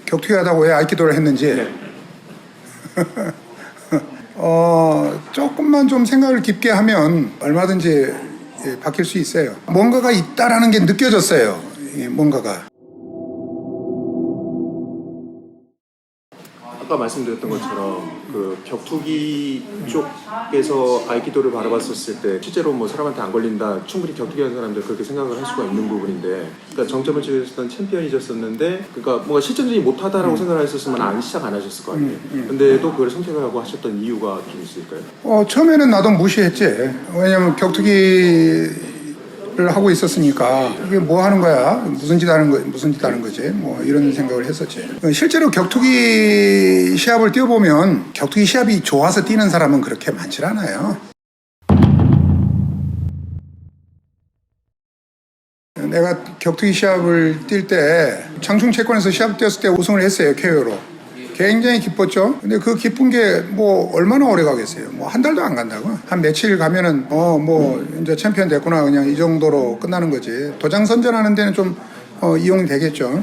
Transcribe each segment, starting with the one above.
격투기 하다가 왜 아이키도를 했는지 네. 조금만 좀 생각을 깊게 하면 얼마든지 바뀔 수 있어요. 뭔가가 있다라는 게 느껴졌어요. 뭔가가. 아까 말씀드렸던 것처럼 그 격투기 쪽에서 아이키도를 바라봤었을 때 실제로 뭐 사람한테 안 걸린다, 충분히 격투기 하는 사람들 그렇게 생각을 할 수가 있는 부분인데, 그러니까 정점을 찍으셨던 챔피언이셨었는데 그러니까 뭔가 실전적이 못하다라고 생각을 했었으면 시작 안 하셨을 거 아니에요. 근데도 그걸 선택을 하고 하셨던 이유가 좀 있을까요? 처음에는 나도 무시했지. 왜냐면 격투기를 하고 있었으니까 이게 뭐 하는 거야? 무슨 짓 하는 거지? 뭐 이런 생각을 했었지. 실제로 격투기 시합을 뛰어보면 격투기 시합이 좋아서 뛰는 사람은 그렇게 많지 않아요. 내가 격투기 시합을 뛸 때 장충 채권에서 시합 뛰었을 때 우승을 했어요. KO로. 굉장히 기뻤죠. 근데 그 기쁜 게 뭐 얼마나 오래 가겠어요. 뭐 한 달도 안 간다고. 한 며칠 가면은 뭐 이제 챔피언 됐구나, 그냥 이 정도로 끝나는 거지. 도장 선전하는 데는 좀 이용이 되겠죠.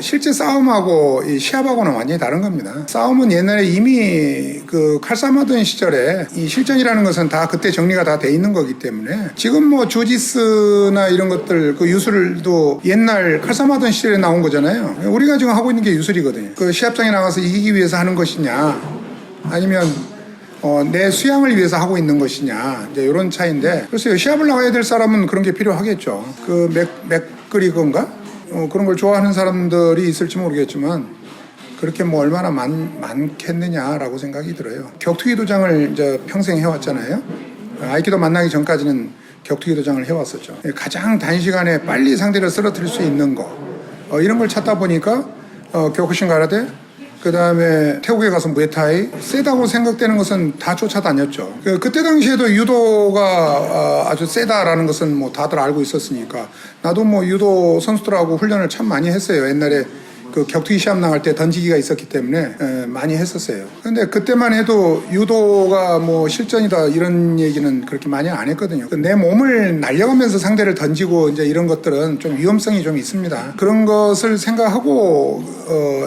실제 싸움하고 이 시합하고는 완전히 다른 겁니다. 싸움은 옛날에 이미 그 칼싸움하던 시절에 이 실전이라는 것은 다 그때 정리가 다 돼 있는 거기 때문에, 지금 뭐 주짓수나 이런 것들 그 유술도 옛날 칼싸움하던 시절에 나온 거잖아요. 우리가 지금 하고 있는 게 유술이거든요. 그 시합장에 나가서 이기기 위해서 하는 것이냐, 아니면 내 수양을 위해서 하고 있는 것이냐, 이제 이런 차이인데, 글쎄요, 시합을 나가야 될 사람은 그런 게 필요하겠죠. 그 맥그리건가? 그런 걸 좋아하는 사람들이 있을지 모르겠지만, 그렇게 뭐 얼마나 많겠느냐라고 생각이 들어요. 격투기 도장을 이제 평생 해왔잖아요. 아이키도 만나기 전까지는 격투기 도장을 해왔었죠. 가장 단시간에 빨리 상대를 쓰러뜨릴 수 있는 거, 이런 걸 찾다 보니까 교쿠신 가라데, 그 다음에 태국에 가서 무에타이, 세다고 생각되는 것은 다 쫓아다녔죠. 그때 당시에도 유도가 아주 세다라는 것은 뭐 다들 알고 있었으니까, 나도 뭐 유도 선수들하고 훈련을 참 많이 했어요. 옛날에 그 격투기 시합 나갈 때 던지기가 있었기 때문에 많이 했었어요. 근데 그때만 해도 유도가 뭐 실전이다 이런 얘기는 그렇게 많이 안 했거든요. 내 몸을 날려가면서 상대를 던지고 이제 이런 것들은 좀 위험성이 좀 있습니다. 그런 것을 생각하고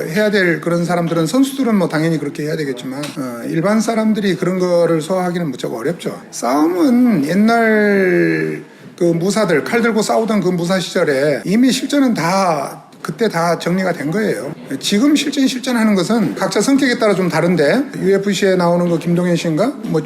해야 될 그런 사람들은, 선수들은 뭐 당연히 그렇게 해야 되겠지만 일반 사람들이 그런 거를 소화하기는 무척 어렵죠. 싸움은 옛날 그 무사들 칼 들고 싸우던 그 무사 시절에 이미 실전은 그때 다 정리가 된 거예요. 지금 실전하는 것은 각자 성격에 따라 좀 다른데, UFC에 나오는 거 김동현 씨인가? 뭐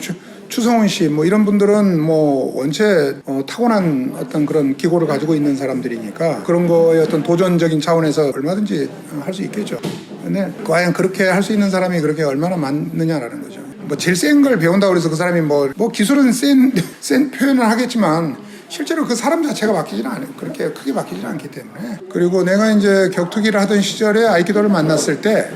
추성훈 씨, 뭐 이런 분들은 뭐 원체 타고난 어떤 그런 기고를 가지고 있는 사람들이니까 그런 거에 어떤 도전적인 차원에서 얼마든지 할 수 있겠죠. 근데 과연 그렇게 할 수 있는 사람이 그렇게 얼마나 많느냐라는 거죠. 뭐 제일 센 걸 배운다고 해서 그 사람이 뭐 기술은 센 표현을 하겠지만, 실제로 그 사람 자체가 바뀌지는 않아요. 그렇게 크게 바뀌지는 않기 때문에. 그리고 내가 이제 격투기를 하던 시절에 아이키도를 만났을 때,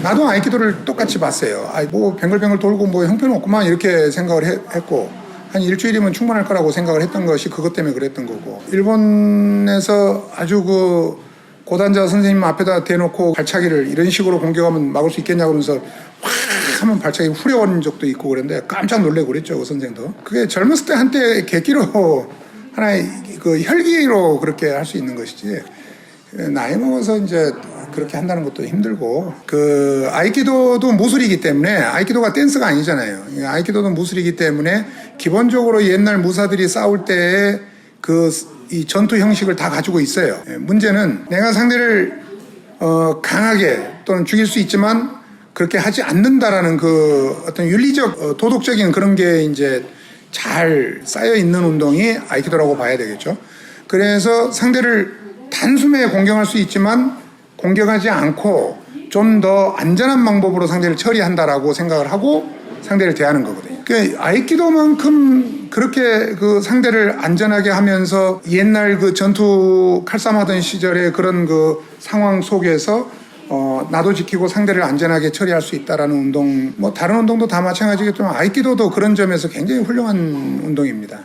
나도 아이키도를 똑같이 봤어요. 뭐 뱅글뱅글 돌고 뭐 형편없구만 이렇게 생각을 했고, 한 일주일이면 충분할 거라고 생각을 했던 것이 그것 때문에 그랬던 거고, 일본에서 아주 그 고단자 선생님 앞에다 대놓고 발차기를 이런 식으로 공격하면 막을 수 있겠냐 그러면서 확 하면 발차기 후려온 적도 있고 그랬는데 깜짝 놀래고 그랬죠, 그 선생도. 그게 젊었을 때 한때 객기로 하나의 그 혈기로 그렇게 할 수 있는 것이지, 나이 먹어서 이제 그렇게 한다는 것도 힘들고, 그 아이키도도 무술이기 때문에, 아이키도가 댄스가 아니잖아요. 아이키도도 무술이기 때문에 기본적으로 옛날 무사들이 싸울 때의 이 전투 형식을 다 가지고 있어요. 문제는 내가 상대를 강하게 또는 죽일 수 있지만 그렇게 하지 않는다라는 그 어떤 윤리적 도덕적인 그런 게 이제 잘 쌓여 있는 운동이 아이키도라고 봐야 되겠죠. 그래서 상대를 단숨에 공격할 수 있지만 공격하지 않고 좀 더 안전한 방법으로 상대를 처리한다라고 생각을 하고 상대를 대하는 거거든요. 그 아이키도만큼 그렇게 그 상대를 안전하게 하면서 옛날 그 전투 칼싸움하던 시절의 그런 그 상황 속에서 나도 지키고 상대를 안전하게 처리할 수 있다라는 운동, 뭐 다른 운동도 다 마찬가지겠지만 아이키도도 그런 점에서 굉장히 훌륭한 운동입니다.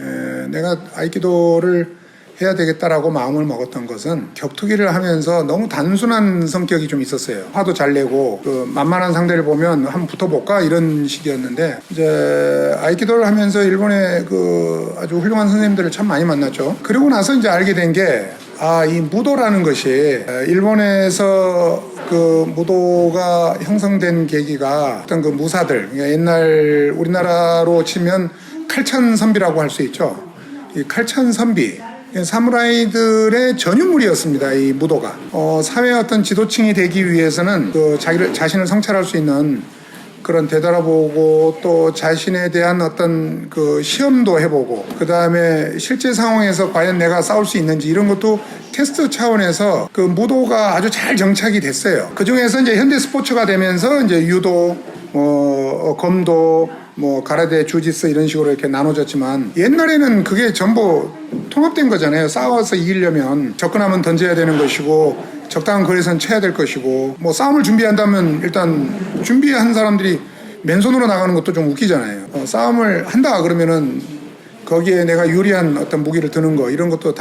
내가 아이키도를 해야 되겠다라고 마음을 먹었던 것은 격투기를 하면서 너무 단순한 성격이 좀 있었어요. 화도 잘 내고 그 만만한 상대를 보면 한번 붙어볼까 이런 식이었는데, 이제 아이키도를 하면서 일본의 그 아주 훌륭한 선생님들을 참 많이 만났죠. 그리고 나서 이제 알게 된 게 이 무도라는 것이 일본에서 그 무도가 형성된 계기가 어떤 그 무사들, 그러니까 옛날 우리나라로 치면 칼찬선비라고 할 수 있죠. 이 칼찬선비, 사무라이들의 전유물이었습니다. 이 무도가 사회의 어떤 지도층이 되기 위해서는 그 자신을 성찰할 수 있는 그런 되돌아보고 또 자신에 대한 어떤 그 시험도 해보고 그 다음에 실제 상황에서 과연 내가 싸울 수 있는지 이런 것도 테스트 차원에서 그 무도가 아주 잘 정착이 됐어요. 그 중에서 이제 현대 스포츠가 되면서 이제 유도, 검도, 가라데, 주짓수 이런 식으로 이렇게 나눠졌지만 옛날에는 그게 전부 통합된 거잖아요. 싸워서 이기려면 접근하면 던져야 되는 것이고 적당한 거리에선 쳐야 될 것이고 싸움을 준비한다면 일단 준비한 사람들이 맨손으로 나가는 것도 좀 웃기잖아요. 싸움을 한다 그러면은 거기에 내가 유리한 어떤 무기를 드는 거 이런 것도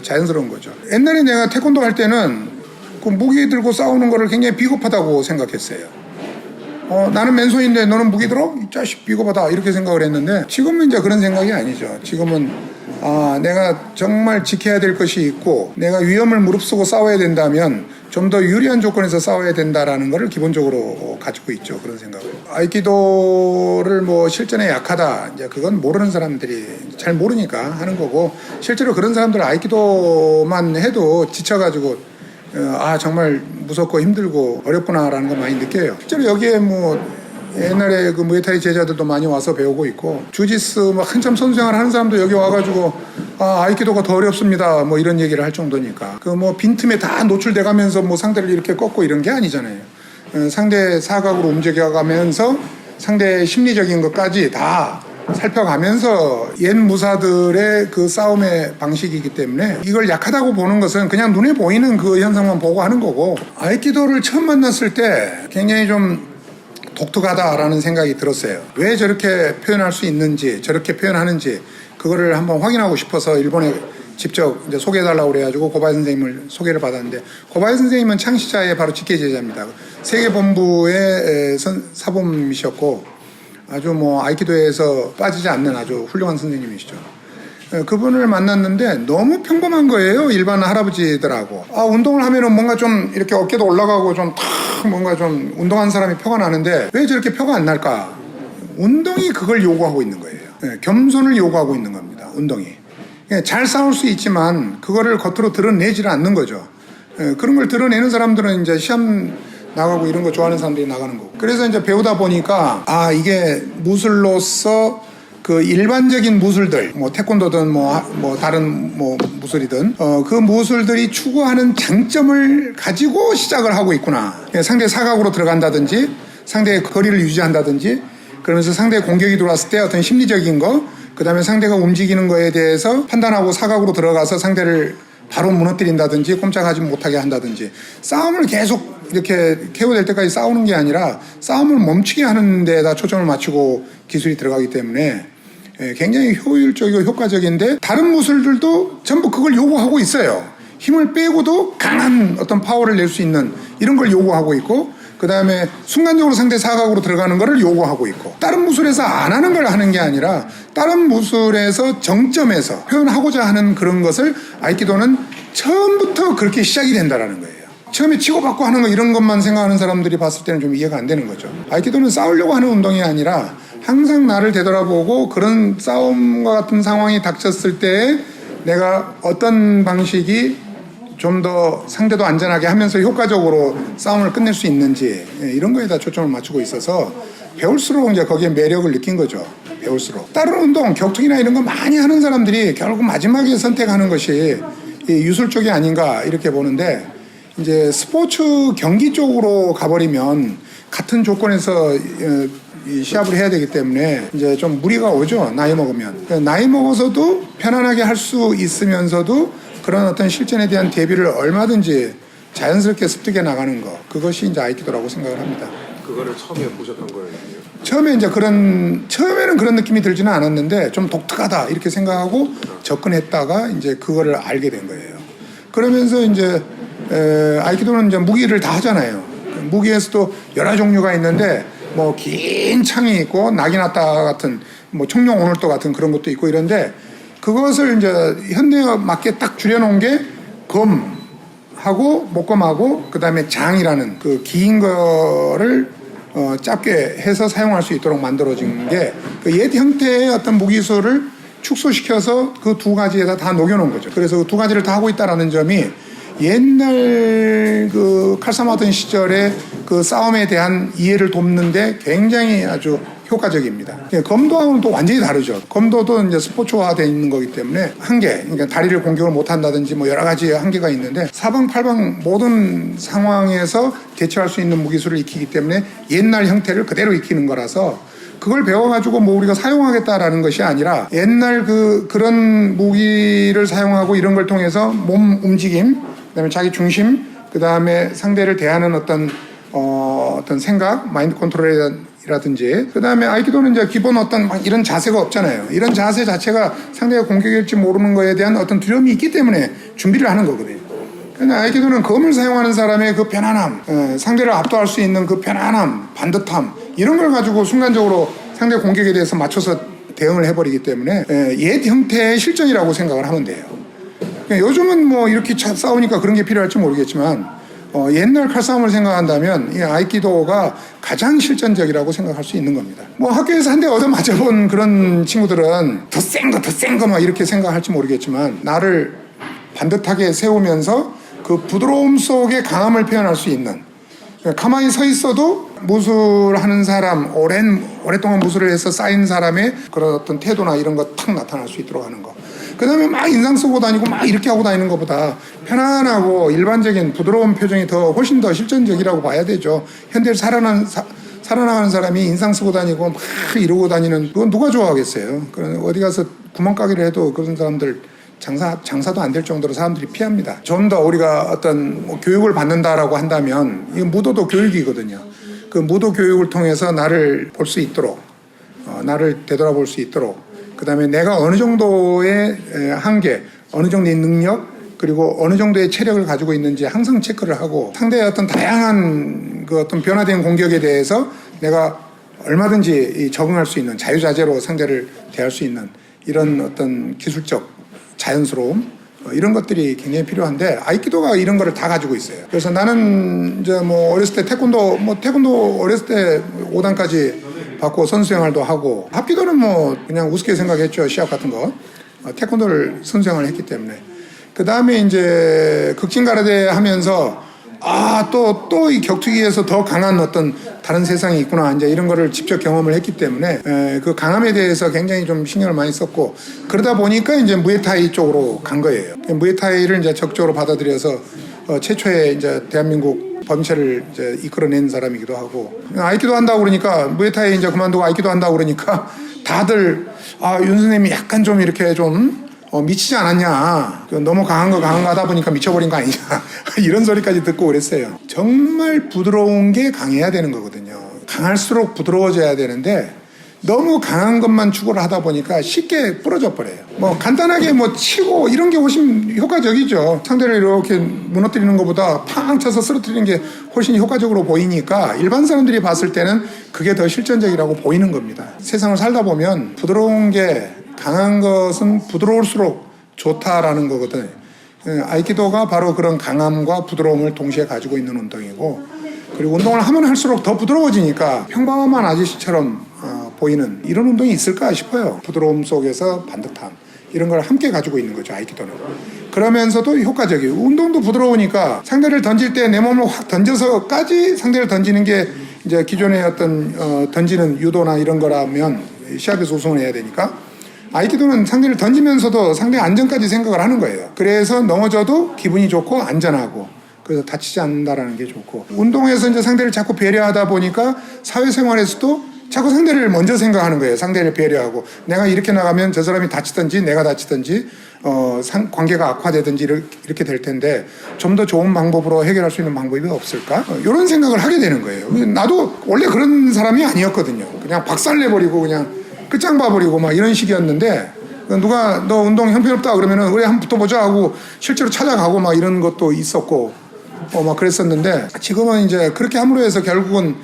자연스러운 거죠. 옛날에 내가 태권도 할 때는 그 무기 들고 싸우는 거를 굉장히 비겁하다고 생각했어요. 나는 맨손인데 너는 무기 들어? 이 자식 비겁하다 이렇게 생각을 했는데 지금은 이제 그런 생각이 아니죠. 지금은 내가 정말 지켜야 될 것이 있고 내가 위험을 무릅쓰고 싸워야 된다면 좀 더 유리한 조건에서 싸워야 된다라는 것을 기본적으로 가지고 있죠. 그런 생각을. 아이키도를 실전에 약하다. 이제 그건 모르는 사람들이 잘 모르니까 하는 거고 실제로 그런 사람들 아이키도만 해도 지쳐가지고 정말 무섭고 힘들고 어렵구나라는 걸 많이 느껴요. 실제로 여기에 옛날에 그 무에타이 제자들도 많이 와서 배우고 있고 주짓수 한참 선수생활 하는 사람도 여기 와가지고 아이키도가 더 어렵습니다 이런 얘기를 할 정도니까 그 빈틈에 다 노출돼 가면서 상대를 이렇게 꺾고 이런 게 아니잖아요. 상대 사각으로 움직여가면서 상대의 심리적인 것까지 다 살펴가면서 옛 무사들의 그 싸움의 방식이기 때문에 이걸 약하다고 보는 것은 그냥 눈에 보이는 그 현상만 보고 하는 거고 아이키도를 처음 만났을 때 굉장히 좀 독특하다라는 생각이 들었어요. 왜 저렇게 표현할 수 있는지 저렇게 표현하는지 그거를 한번 확인하고 싶어서 일본에 직접 이제 소개해달라고 그래가지고 고바야 선생님을 소개를 받았는데 고바야 선생님은 창시자의 바로 직계제자입니다. 세계본부의 사범이셨고 아주 아이키도에서 빠지지 않는 아주 훌륭한 선생님이시죠. 그분을 만났는데 너무 평범한 거예요. 일반 할아버지들하고. 운동을 하면은 뭔가 좀 이렇게 어깨도 올라가고 좀 뭔가 좀 운동한 사람이 표가 나는데 왜 저렇게 표가 안 날까? 운동이 그걸 요구하고 있는 거예요. 겸손을 요구하고 있는 겁니다. 운동이. 잘 싸울 수 있지만 그거를 겉으로 드러내지를 않는 거죠. 그런 걸 드러내는 사람들은 이제 시험 나가고 이런 거 좋아하는 사람들이 나가는 거고. 그래서 이제 배우다 보니까 이게 무술로서 그 일반적인 무술들 태권도든 다른 무술이든 그 무술들이 추구하는 장점을 가지고 시작을 하고 있구나. 상대 사각으로 들어간다든지 상대의 거리를 유지한다든지 그러면서 상대의 공격이 들어왔을 때 어떤 심리적인 거 그다음에 상대가 움직이는 거에 대해서 판단하고 사각으로 들어가서 상대를 바로 무너뜨린다든지 꼼짝하지 못하게 한다든지 싸움을 계속 이렇게 KO될 때까지 싸우는 게 아니라 싸움을 멈추게 하는 데다 초점을 맞추고 기술이 들어가기 때문에 굉장히 효율적이고 효과적인데 다른 무술들도 전부 그걸 요구하고 있어요. 힘을 빼고도 강한 어떤 파워를 낼 수 있는 이런 걸 요구하고 있고 그 다음에 순간적으로 상대 사각으로 들어가는 거를 요구하고 있고 다른 무술에서 안 하는 걸 하는 게 아니라 다른 무술에서 정점에서 표현하고자 하는 그런 것을 아이키도는 처음부터 그렇게 시작이 된다라는 거예요. 처음에 치고받고 하는 거 이런 것만 생각하는 사람들이 봤을 때는 좀 이해가 안 되는 거죠. 아이키도는 싸우려고 하는 운동이 아니라 항상 나를 되돌아보고 그런 싸움과 같은 상황이 닥쳤을 때 내가 어떤 방식이 좀 더 상대도 안전하게 하면서 효과적으로 싸움을 끝낼 수 있는지 이런 거에다 초점을 맞추고 있어서 배울수록 이제 거기에 매력을 느낀 거죠. 배울수록. 다른 운동, 격투기나 이런 거 많이 하는 사람들이 결국 마지막에 선택하는 것이 이 유술 쪽이 아닌가 이렇게 보는데 이제 스포츠 경기 쪽으로 가버리면 같은 조건에서 이 시합을 해야 되기 때문에 이제 좀 무리가 오죠. 나이 먹으면. 나이 먹어서도 편안하게 할 수 있으면서도 그런 어떤 실전에 대한 대비를 얼마든지 자연스럽게 습득해 나가는 거 그것이 이제 아이키도라고 생각을 합니다. 그거를 처음에 보셨던 거예요? 처음에 이제 처음에는 그런 느낌이 들지는 않았는데 좀 독특하다 이렇게 생각하고 접근했다가 이제 그거를 알게 된 거예요. 그러면서 이제 아이키도는 이제 무기를 다 하잖아요. 무기에서도 여러 종류가 있는데 긴 창이 있고 나기나타 같은 청룡 오늘도 같은 그런 것도 있고 이런데 그것을 이제 현대에 맞게 딱 줄여놓은 게 검하고 목검하고 그다음에 장이라는 그 긴 거를 짧게 해서 사용할 수 있도록 만들어진 게 그 옛 형태의 어떤 무기수를 축소시켜서 그 두 가지에다 다 녹여놓은 거죠. 그래서 그 두 가지를 다 하고 있다라는 점이 옛날 그 칼싸움하던 시절의 그 싸움에 대한 이해를 돕는데 굉장히 아주 효과적입니다. 검도하고는 또 완전히 다르죠. 검도도 이제 스포츠화되어 있는 거기 때문에 한계, 그러니까 다리를 공격을 못 한다든지 뭐 여러 가지 한계가 있는데 사방팔방 모든 상황에서 대처할 수 있는 무기수를 익히기 때문에 옛날 형태를 그대로 익히는 거라서 그걸 배워가지고 뭐 우리가 사용하겠다라는 것이 아니라 옛날 그런 무기를 사용하고 이런 걸 통해서 몸 움직임, 그다음에 자기 중심, 그다음에 상대를 대하는 어떤 생각, 마인드 컨트롤이라든지, 그다음에 아이키도는 이제 기본 어떤 막 이런 자세가 없잖아요. 이런 자세 자체가 상대가 공격일지 모르는 거에 대한 어떤 두려움이 있기 때문에 준비를 하는 거거든요. 근데 아이키도는 검을 사용하는 사람의 그 편안함, 상대를 압도할 수 있는 그 편안함, 반듯함, 이런 걸 가지고 순간적으로 상대 공격에 대해서 맞춰서 대응을 해버리기 때문에 옛 형태의 실전이라고 생각을 하면 돼요. 요즘은 뭐 이렇게 싸우니까 그런 게 필요할지 모르겠지만 옛날 칼싸움을 생각한다면 이 아이키도가 가장 실전적이라고 생각할 수 있는 겁니다. 뭐 학교에서 한 대 얻어 맞아본 그런 친구들은 더 센 거 막 이렇게 생각할지 모르겠지만 나를 반듯하게 세우면서 그 부드러움 속에 강함을 표현할 수 있는, 가만히 서 있어도 무술하는 사람, 오랫동안 무술을 해서 쌓인 사람의 그런 어떤 태도나 이런 거 탁 나타날 수 있도록 하는 거. 그 다음에 막 인상 쓰고 다니고 막 이렇게 하고 다니는 것보다 편안하고 일반적인 부드러운 표정이 훨씬 더 실전적이라고 봐야 되죠. 현대를 살아나가는 사람이 인상 쓰고 다니고 막 이러고 다니는, 그건 누가 좋아하겠어요. 어디 가서 구멍가게를 해도 그런 사람들 장사도 안 될 정도로 사람들이 피합니다. 좀 더 우리가 어떤 교육을 받는다라고 한다면, 이건 무도도 교육이거든요. 그 무도 교육을 통해서 나를 볼 수 있도록, 나를 되돌아볼 수 있도록, 그 다음에 내가 어느 정도의 한계, 어느 정도의 능력, 그리고 어느 정도의 체력을 가지고 있는지 항상 체크를 하고, 상대의 어떤 다양한 그 어떤 변화된 공격에 대해서 내가 얼마든지 적응할 수 있는, 자유자재로 상대를 대할 수 있는 이런 어떤 기술적 자연스러움, 이런 것들이 굉장히 필요한데 아이키도가 이런 거를 다 가지고 있어요. 그래서 나는 이제 뭐 어렸을 때 태권도 어렸을 때 5단까지 받고 선수 생활도 하고, 합기도는 뭐 그냥 우습게 생각했죠. 시합 같은 거. 태권도를 선수 생활을 했기 때문에. 그 다음에 이제 극진가라데 하면서 또 이 격투기에서 더 강한 어떤 다른 세상이 있구나, 이제 이런 거를 직접 경험을 했기 때문에 그 강함에 대해서 굉장히 좀 신경을 많이 썼고, 그러다 보니까 이제 무에타이 쪽으로 간 거예요. 무에타이를 이제 적극적으로 받아들여서 최초의 이제 대한민국 범죄를 이제 이끌어낸 사람이기도 하고, 아이키도 한다고 그러니까, 무에타이 이제 그만두고 아이키도 한다고 그러니까 다들 윤 선생님이 약간 좀 이렇게 좀 미치지 않았냐, 너무 강한 거 하다 보니까 미쳐버린 거 아니냐 이런 소리까지 듣고 그랬어요. 정말 부드러운 게 강해야 되는 거거든요. 강할수록 부드러워져야 되는데 너무 강한 것만 추구를 하다 보니까 쉽게 부러져 버려요. 뭐 간단하게 뭐 치고 이런 게 훨씬 효과적이죠. 상대를 이렇게 무너뜨리는 것보다 팡 쳐서 쓰러뜨리는 게 훨씬 효과적으로 보이니까 일반 사람들이 봤을 때는 그게 더 실전적이라고 보이는 겁니다. 세상을 살다 보면 부드러운 게, 강한 것은 부드러울수록 좋다라는 거거든요. 아이키도가 바로 그런 강함과 부드러움을 동시에 가지고 있는 운동이고, 그리고 운동을 하면 할수록 더 부드러워지니까 평범한 아저씨처럼 보이는 이런 운동이 있을까 싶어요. 부드러움 속에서 반듯함, 이런 걸 함께 가지고 있는 거죠, 아이키도는. 그러면서도 효과적이에요. 운동도 부드러우니까 상대를 던질 때 내 몸을 확 던져서까지 상대를 던지는 게 이제 기존의 어떤 던지는 유도나 이런 거라면 시합에서 우승을 해야 되니까, 아이키도는 상대를 던지면서도 상대 안전까지 생각을 하는 거예요. 그래서 넘어져도 기분이 좋고 안전하고, 그래서 다치지 않는다라는 게 좋고, 운동에서 이제 상대를 자꾸 배려하다 보니까 사회생활에서도 자꾸 상대를 먼저 생각하는 거예요. 상대를 배려하고, 내가 이렇게 나가면 저 사람이 다치든지 내가 다치든지 관계가 악화되든지 이렇게 될 텐데 좀 더 좋은 방법으로 해결할 수 있는 방법이 없을까? 이런 생각을 하게 되는 거예요. 나도 원래 그런 사람이 아니었거든요. 그냥 박살내버리고 그냥 끝장 봐버리고 막 이런 식이었는데, 누가 너 운동 형편없다 그러면은 우리 한번 붙어보자 하고 실제로 찾아가고 막 이런 것도 있었고 막 그랬었는데, 지금은 이제 그렇게 함으로 해서 결국은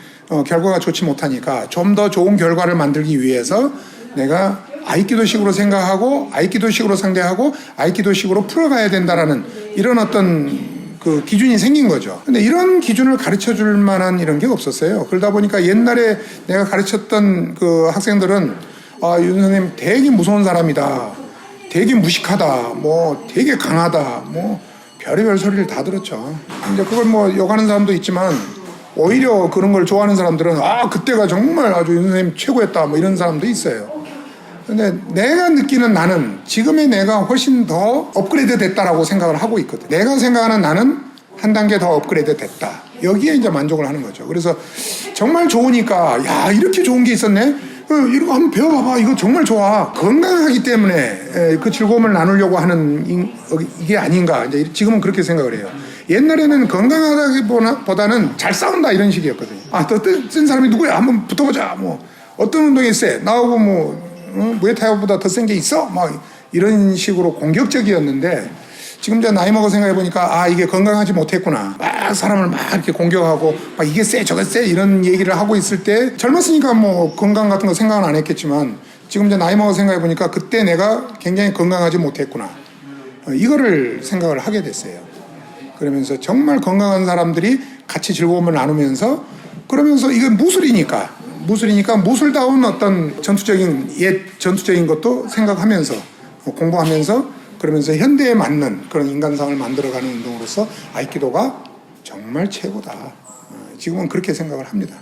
결과가 좋지 못하니까 좀 더 좋은 결과를 만들기 위해서 내가 아이키도식으로 생각하고 아이키도식으로 상대하고 아이키도식으로 풀어가야 된다라는 이런 어떤 그 기준이 생긴 거죠. 근데 이런 기준을 가르쳐 줄 만한 이런 게 없었어요. 그러다 보니까 옛날에 내가 가르쳤던 그 학생들은 윤 선생님 되게 무서운 사람이다. 되게 무식하다. 뭐 되게 강하다. 뭐 별의별 소리를 다 들었죠. 이제 그걸 뭐 욕하는 사람도 있지만 오히려 그런 걸 좋아하는 사람들은 그때가 정말 아주 윤 선생님 최고였다. 뭐 이런 사람도 있어요. 근데 내가 느끼는 나는 지금의 내가 훨씬 더 업그레이드 됐다라고 생각을 하고 있거든. 내가 생각하는 나는 한 단계 더 업그레이드 됐다. 여기에 이제 만족을 하는 거죠. 그래서 정말 좋으니까 야 이렇게 좋은 게 있었네. 이거 한번 배워봐봐. 이거 정말 좋아. 건강하기 때문에 그 즐거움을 나누려고 하는 이게 아닌가. 이제 지금은 그렇게 생각을 해요. 옛날에는 건강하다기보다는 잘 싸운다 이런 식이었거든요. 더 센 사람이 누구야? 한번 붙어보자. 뭐 어떤 운동이 세? 나하고 뭐 무에타이보다 더 센 게 있어? 막 이런 식으로 공격적이었는데 지금 이제 나이 먹어 생각해 보니까 이게 건강하지 못했구나. 막 사람을 막 이렇게 공격하고 막 이게 세 저게 세 이런 얘기를 하고 있을 때 젊었으니까 뭐 건강 같은 거 생각은 안 했겠지만 지금 이제 나이 먹어 생각해 보니까 그때 내가 굉장히 건강하지 못했구나. 이거를 생각을 하게 됐어요. 그러면서 정말 건강한 사람들이 같이 즐거움을 나누면서 그러면서 이게 무술이니까 무술다운 어떤 전투적인 것도 생각하면서 공부하면서 그러면서 현대에 맞는 그런 인간상을 만들어가는 운동으로서 아이키도가 정말 최고다. 지금은 그렇게 생각을 합니다.